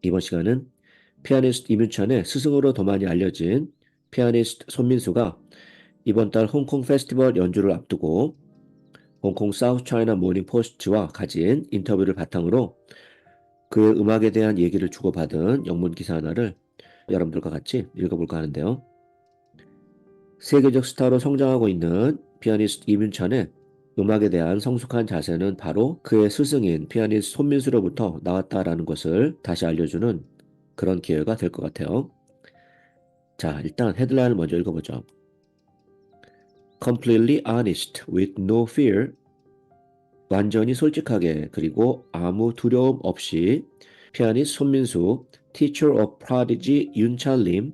이번 시간은 피아니스트 이문찬의 스승으로 더 많이 알려진 피아니스트 손민수가 이번 달 홍콩 페스티벌 연주를 앞두고 홍콩 사우스 차이나 모닝 포스트와 가진 인터뷰를 바탕으로 그의 음악에 대한 얘기를 주고받은 영문 기사 하나를 여러분들과 같이 읽어볼까 하는데요. 세계적 스타로 성장하고 있는 피아니스트 이문찬의 음악에 대한 성숙한 자세는 바로 그의 스승인 피아니스트 손민수로부터 나왔다라는 것을 다시 알려주는 그런 기회가 될 것 같아요. 자, 일단 헤드라인을 먼저 읽어보죠. Completely honest with no fear. 완전히 솔직하게 그리고 아무 두려움 없이 피아니스트 손민수, Teacher of Prodigy 윤찬림,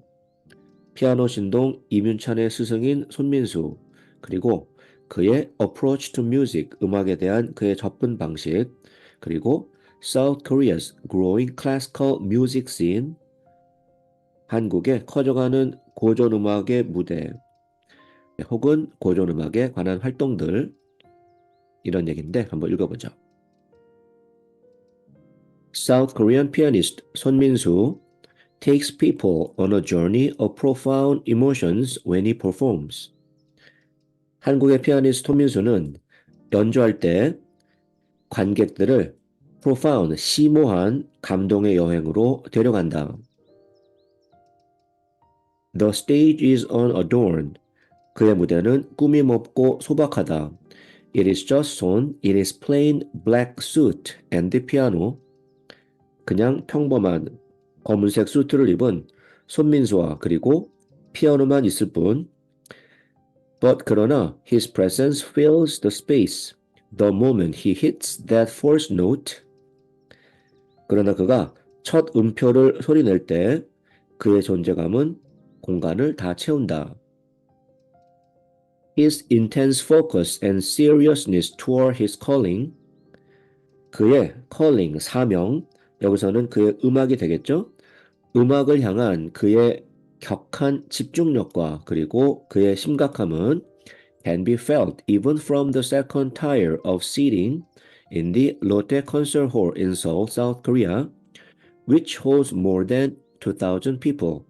피아노 신동 이문찬의 스승인 손민수, 그리고 그의 Approach to Music, 음악에 대한 그의 접근 방식, 그리고 South Korea's Growing Classical Music Scene, 한국의 커져가는 고전음악의 무대, 혹은 고전음악에 관한 활동들, 이런 얘기인데 한번 읽어보죠. South Korean pianist 손민수 takes people on a journey of profound emotions when he performs. 한국의 피아니스트 손민수는 연주할 때 관객들을 profound, 심오한 감동의 여행으로 데려간다. The stage is unadorned. 그의 무대는 꾸밈없고 소박하다. It is just shown in his plain black suit and the piano. 그냥 평범한 검은색 수트를 입은 손민수와 그리고 피아노만 있을 뿐. But 그러나 his presence fills the space the moment he hits that first note. 그러나 그가 첫 음표를 소리낼 때 그의 존재감은 공간을 다 채운다. His intense focus and seriousness toward his calling. 그의 calling, 사명, 여기서는 그의 음악이 되겠죠? 음악을 향한 그의 격한 집중력과 그리고 그의 심각함은 can be felt even from the second tier of seating in the Lotte Concert Hall in Seoul, South Korea, which holds more than 2,000 people.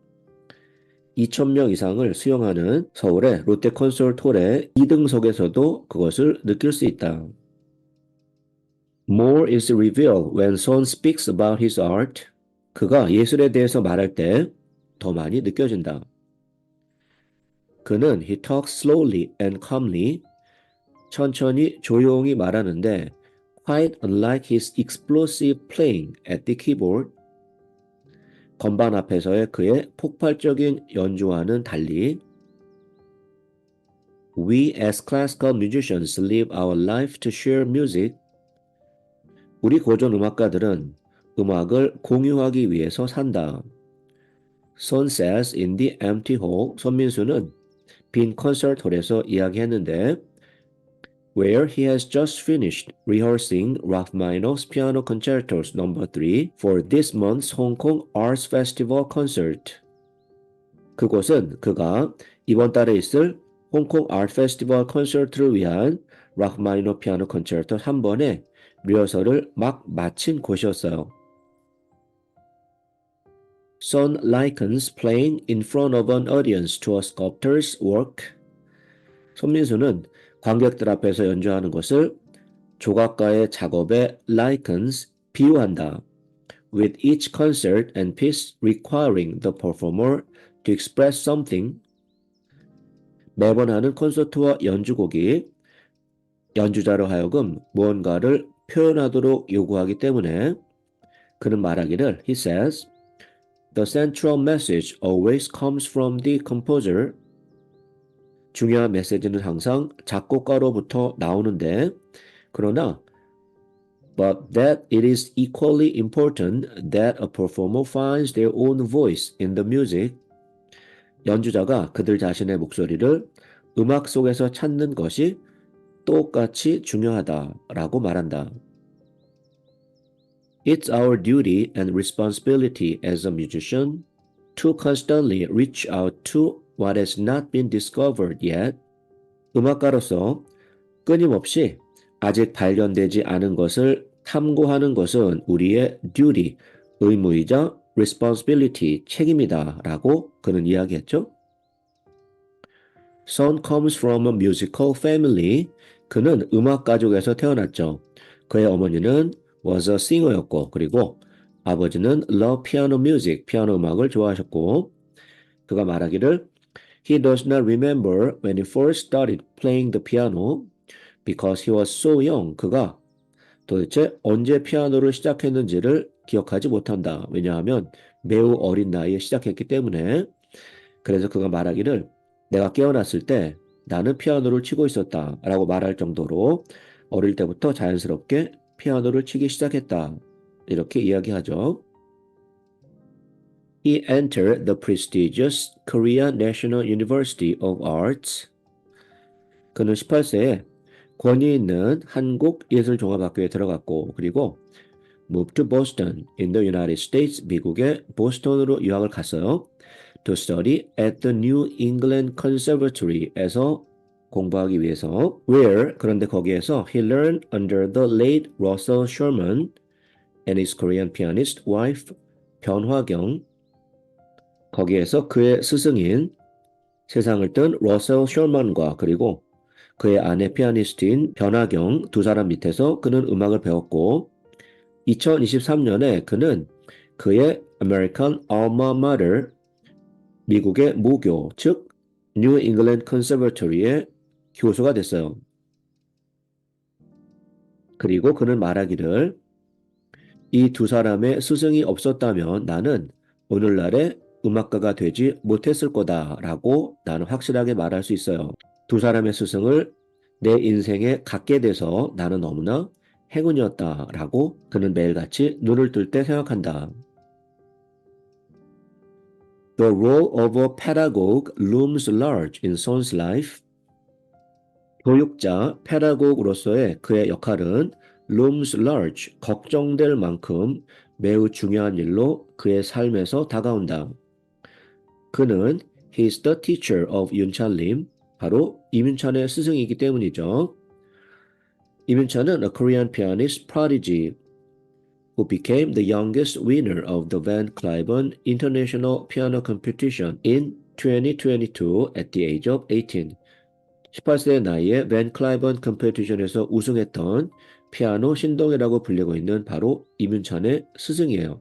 2,000명 이상을 수용하는 서울의 롯데 콘서트 홀의 2등석에서도 그것을 느낄 수 있다. More is revealed when Son speaks about his art. 그가 예술에 대해서 말할 때 더 많이 느껴진다. 그는 he talks slowly and calmly. 천천히 조용히 말하는데 quite unlike his explosive playing at the keyboard. 건반 앞에서의 그의 폭발적인 연주와는 달리 We as classical musicians live our life to share music. 우리 고전 음악가들은 음악을 공유하기 위해서 산다. Son says in the empty hall. 손민수는 빈 콘서트 홀에서 이야기했는데 where he has just finished rehearsing Rachmaninoff's Piano Concertos No. 3 for this month's Hong Kong Arts Festival concert. 그곳은 그가 이번 달에 있을 홍콩 아트 페스티벌 콘서트를 위한 라흐마니노프 피아노 콘서트 한 번의 리허설을 막 마친 곳이었어요. Son likens playing in front of an audience to a sculptor's work. 손민수는 관객들 앞에서 연주하는 것을 조각가의 작업에 likens, 비유한다. With each concert and piece requiring the performer to express something. 매번 하는 콘서트와 연주곡이 연주자로 하여금 무언가를 표현하도록 요구하기 때문에 그는 말하기를 he says the central message always comes from the composer. 중요한 메시지는 항상 작곡가로부터 나오는데 그러나 but that it is equally important that a performer finds their own voice in the music. 연주자가 그들 자신의 목소리를 음악 속에서 찾는 것이 똑같이 중요하다라고 말한다. It's our duty and responsibility as a musician to constantly reach out to what has not been discovered yet. 음악가로서 끊임없이 아직 발견되지 않은 것을 탐구하는 것은 우리의 duty, 의무이자 responsibility, 책임이다 라고 그는 이야기했죠. Son comes from a musical family. 그는 음악 가족에서 태어났죠. 그의 어머니는 was a singer였고 그리고 아버지는 love piano music, 피아노 음악을 좋아하셨고 그가 말하기를 He does not remember when he first started playing the piano because he was so young. 그가 도대체 언제 피아노를 시작했는지를 기억하지 못한다. 왜냐하면 매우 어린 나이에 시작했기 때문에. 그래서 그가 말하기를 내가 깨어났을 때 나는 피아노를 치고 있었다 라고 말할 정도로 어릴 때부터 자연스럽게 피아노를 치기 시작했다. 이렇게 이야기하죠. He entered the prestigious Korea National University of Arts. 그는 18세에 권위 있는 한국예술종합학교에 들어갔고 그리고 moved to Boston in the United States, 미국의 보스턴으로 유학을 갔어요. To study at the New England Conservatory에서 공부하기 위해서 where 그런데 거기에서 he learned under the late Russell Sherman and his Korean pianist wife 변화경 거기에서 그의 스승인 세상을 뜬 러셀 셔먼과 그리고 그의 아내 피아니스트인 변화경 두 사람 밑에서 그는 음악을 배웠고 2023년에 그는 그의 American Alma Mater 미국의 모교 즉 New England Conservatory의 교수가 됐어요. 그리고 그는 말하기를 이 두 사람의 스승이 없었다면 나는 오늘날의 음악가가 되지 못했을 거다라고 나는 확실하게 말할 수 있어요. 두 사람의 스승을 내 인생에 갖게 돼서 나는 너무나 행운이었다라고 그는 매일같이 눈을 뜰 때 생각한다. The role of a pedagogue looms large in Son's life. 교육자, 페다고그로서의 그의 역할은 looms large, 걱정될 만큼 매우 중요한 일로 그의 삶에서 다가온다. 그는 He's the teacher of 윤찬림, 바로 이민찬의 스승이기 때문이죠. 이민찬은 a Korean pianist prodigy who became the youngest winner of the Van Cliburn International Piano Competition in 2022 at the age of 18. 18세의 나이에 밴 클라이번 컴페티션에서 우승했던 피아노 신동이라고 불리고 있는 바로 이문찬의 스승이에요.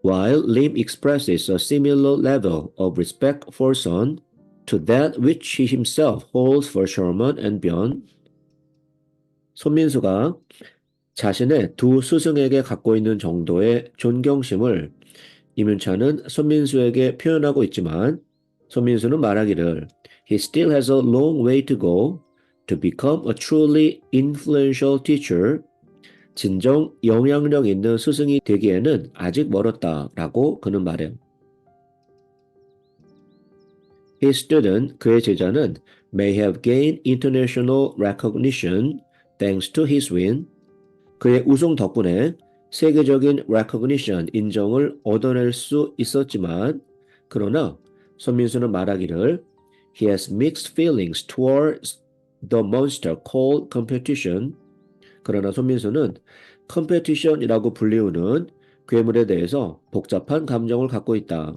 While Lim expresses a similar level of respect for Son to that which he himself holds for Sherman and Byon, 손민수가 자신의 두 스승에게 갖고 있는 정도의 존경심을 이문찬은 손민수에게 표현하고 있지만 손민수는 말하기를 He still has a long way to go to become a truly influential teacher. 진정 영향력 있는 스승이 되기에는 아직 멀었다라고 그는 말해요. His student, 그의 제자는 may have gained international recognition thanks to his win. 그의 우승 덕분에 세계적인 recognition, 인정을 얻어낼 수 있었지만 그러나 손민수는 말하기를 He has mixed feelings towards the monster called competition. 그러나 손민수는 컴페티션이라고 불리우는 괴물에 대해서 복잡한 감정을 갖고 있다.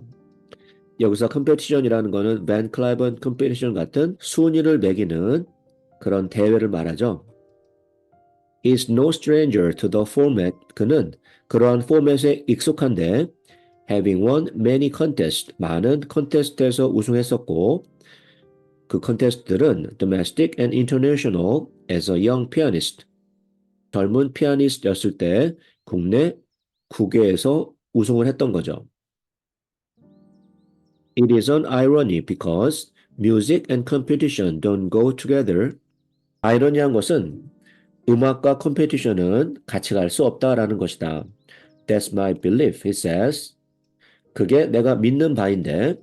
여기서 컴페티션이라는 것은 밴 클라이번 컴페티션 같은 순위를 매기는 그런 대회를 말하죠. He is no stranger to the format. 그는 그러한 포맷에 익숙한데 having won many contests, 많은 컨테스트에서 우승했었고 그 컨테스트들은 domestic and international as a young pianist. 젊은 피아니스트였을 때 국내 국외에서 우승을 했던 거죠. It is an irony because music and competition don't go together. 아이러니한 것은 음악과 컴페티션은 같이 갈 수 없다라는 것이다. That's my belief, he says. 그게 내가 믿는 바인데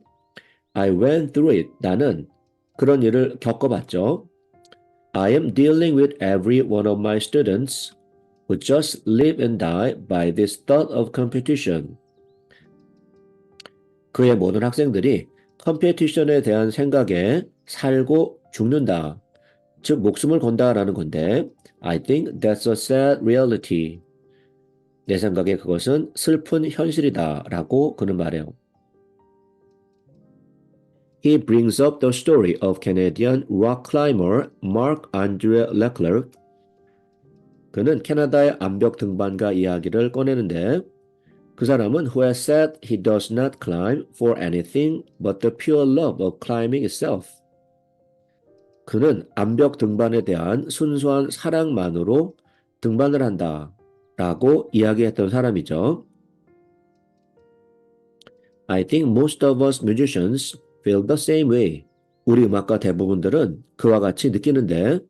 I went through it. 나는 그런 일을 겪어봤죠. I am dealing with every one of my students who just live and die by this thought of competition. 그의 모든 학생들이 컴페티션에 대한 생각에 살고 죽는다. 즉 목숨을 건다라는 건데 I think that's a sad reality. 내 생각에 그것은 슬픈 현실이다 라고 그는 말해요. He brings up the story of Canadian rock climber Marc-André Leclerc. 그는 캐나다의 암벽 등반가 이야기를 꺼내는데 그 사람은 who has said he does not climb for anything but the pure love of climbing itself. 그는 암벽 등반에 대한 순수한 사랑만으로 등반을 한다 라고 이야기했던 사람이죠. I think most of us musicians feel the same way. 우리 음악가 대부분들은 그와 같이 느끼는데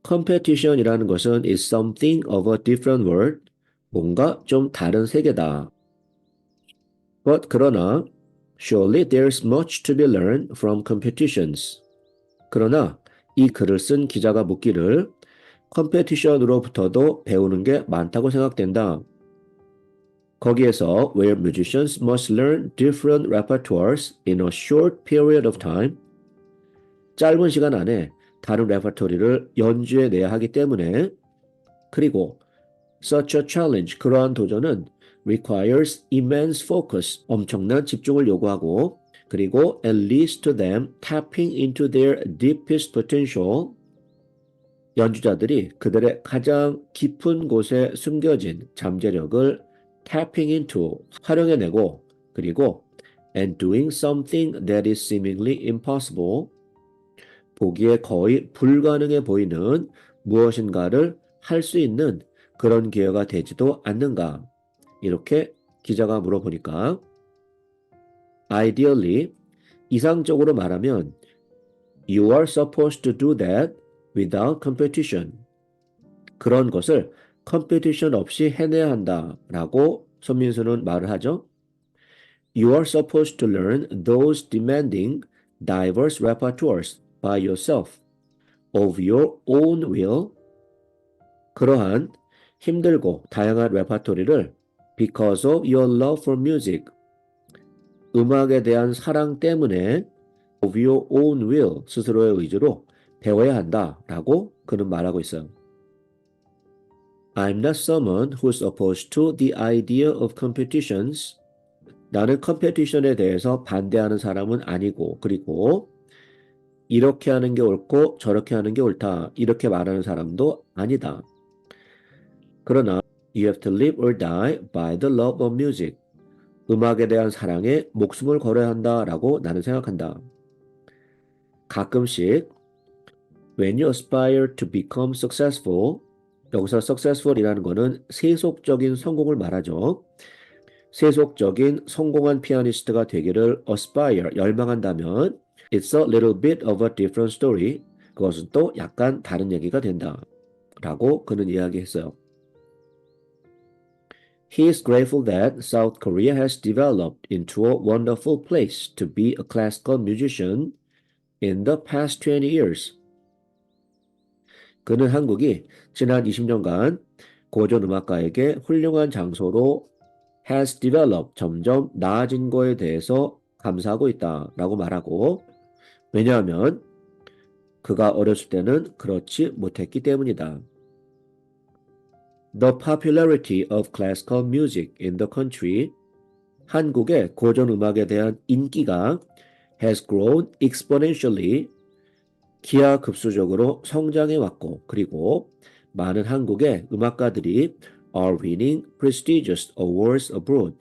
competition이라는 것은 is something of a different world. 뭔가 좀 다른 세계다. But 그러나 surely there's much to be learned from competitions. 그러나 이 글을 쓴 기자가 묻기를 컴페티션으로부터도 배우는 게 많다고 생각된다. 거기에서 where musicians must learn different repertoires in a short period of time. 짧은 시간 안에 다른 레퍼토리를 연주해내야 하기 때문에 그리고 such a challenge, 그러한 도전은 requires immense focus, 엄청난 집중을 요구하고 그리고 and leads to them tapping into their deepest potential. 연주자들이 그들의 가장 깊은 곳에 숨겨진 잠재력을 tapping into, 활용해내고 그리고 and doing something that is seemingly impossible, 보기에 거의 불가능해 보이는 무엇인가를 할 수 있는 그런 기회가 되지도 않는가? 이렇게 기자가 물어보니까 ideally, 이상적으로 말하면 you are supposed to do that without competition. 그런 것을 컴피티션 없이 해내야 한다라고 손민수는 말을 하죠. You are supposed to learn those demanding diverse repertoires by yourself, of your own will. 그러한 힘들고 다양한 레퍼토리를 because of your love for music, 음악에 대한 사랑 때문에 of your own will, 스스로의 의지로 배워야 한다라고 그는 말하고 있어요. I'm not someone who's opposed to the idea of competitions. 나는 컴페티션에 대해서 반대하는 사람은 아니고 그리고 이렇게 하는 게 옳고 저렇게 하는 게 옳다 이렇게 말하는 사람도 아니다. 그러나 you have to live or die by the love of music. 음악에 대한 사랑에 목숨을 걸어야 한다라고 나는 생각한다. 가끔씩 when you aspire to become successful, 여기서 successful이라는 거는 세속적인 성공을 말하죠. 세속적인 성공한 피아니스트가 되기를 aspire, 열망한다면 it's a little bit of a different story. 그것은 또 약간 다른 얘기가 된다. 라고 그는 이야기했어요. He is grateful that South Korea has developed into a wonderful place to be a classical musician in the past 20 years. 그는 한국이 지난 20년간 고전 음악가에게 훌륭한 장소로 has developed, 점점 나아진 거에 대해서 감사하고 있다라고 말하고, 왜냐하면 그가 어렸을 때는 그렇지 못했기 때문이다. The popularity of classical music in the country, 한국의 고전 음악에 대한 인기가 has grown exponentially, 기하급수적으로 성장해 왔고 그리고 많은 한국의 음악가들이 are winning prestigious awards abroad.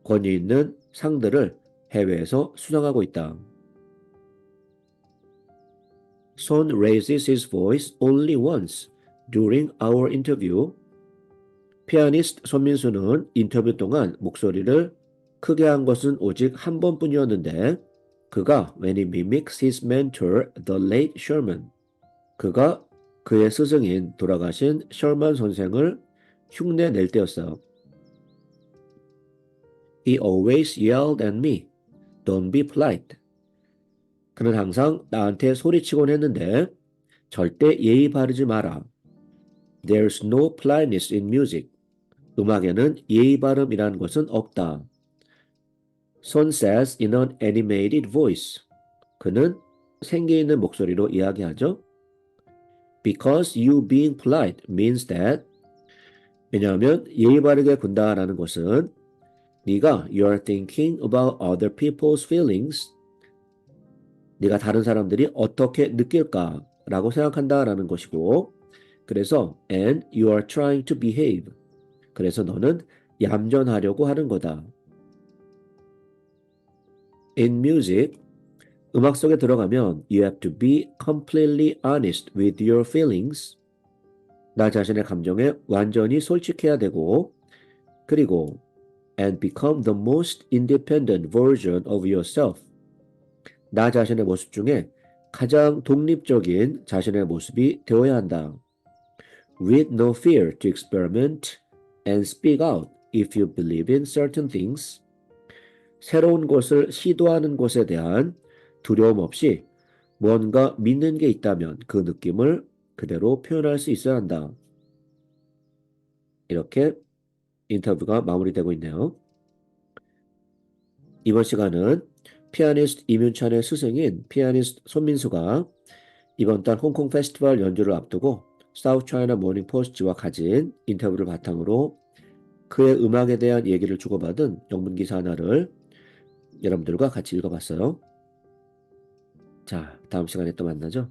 권위 있는 상들을 해외에서 수상하고 있다. Son raises his voice only once during our interview. 피아니스트 손민수는 인터뷰 동안 목소리를 크게 한 것은 오직 한 번뿐이었는데 그가 when he mimics his mentor, the late Sherman, 그가 그의 스승인 돌아가신 셔먼 선생을 흉내낼 때였어요. He always yelled at me, don't be polite. 그는 항상 나한테 소리치곤 했는데 절대 예의 바르지 마라. There's no politeness in music. 음악에는 예의 바름이라는 것은 없다. Son says in an animated voice. 그는 생기 있는 목소리로 이야기하죠. Because you being polite means that, 왜냐하면 예의 바르게 군다라는 것은 네가 you're thinking about other people's feelings. 네가 다른 사람들이 어떻게 느낄까라고 생각한다라는 것이고 그래서 and you are trying to behave. 그래서 너는 얌전하려고 하는 거다. In music, 음악 속에 들어가면 you have to be completely honest with your feelings. 나 자신의 감정에 완전히 솔직해야 되고 그리고 and become the most independent version of yourself. 나 자신의 모습 중에 가장 독립적인 자신의 모습이 되어야 한다. With no fear to experiment and speak out if you believe in certain things. 새로운 것을 시도하는 것에 대한 두려움 없이 뭔가 믿는 게 있다면 그 느낌을 그대로 표현할 수 있어야 한다. 이렇게 인터뷰가 마무리되고 있네요. 이번 시간은 피아니스트 이문찬의 스승인 피아니스트 손민수가 이번 달 홍콩 페스티벌 연주를 앞두고 사우스 차이나 모닝 포스트와 가진 인터뷰를 바탕으로 그의 음악에 대한 얘기를 주고받은 영문 기사 하나를 여러분들과 같이 읽어봤어요. 자, 다음 시간에 또 만나죠.